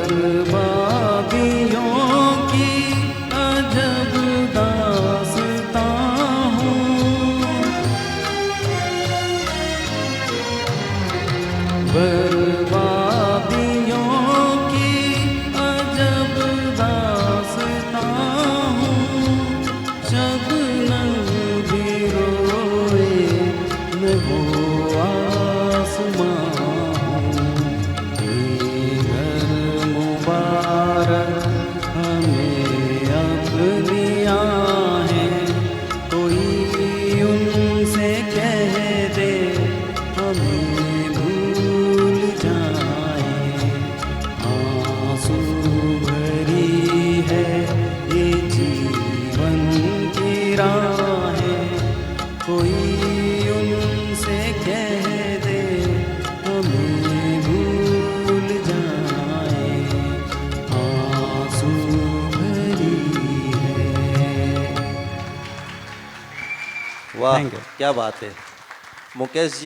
बर्बादियों की अजब दास्तां हूँ, बर्बादियों की अजब दास्तां हूँ। शबनम भी रोए न वो आसमां हूँ। ये घर मुबारक हमें अपनी आहें, कोई उनसे कह दे हमें भूल जाए। आंसू भरी है ये जीवन की राहें, कोई उनसे कह दे हमें भूल जाए। आंसू भरी है। वाह, Thank you. क्या बात है मुकेश जी।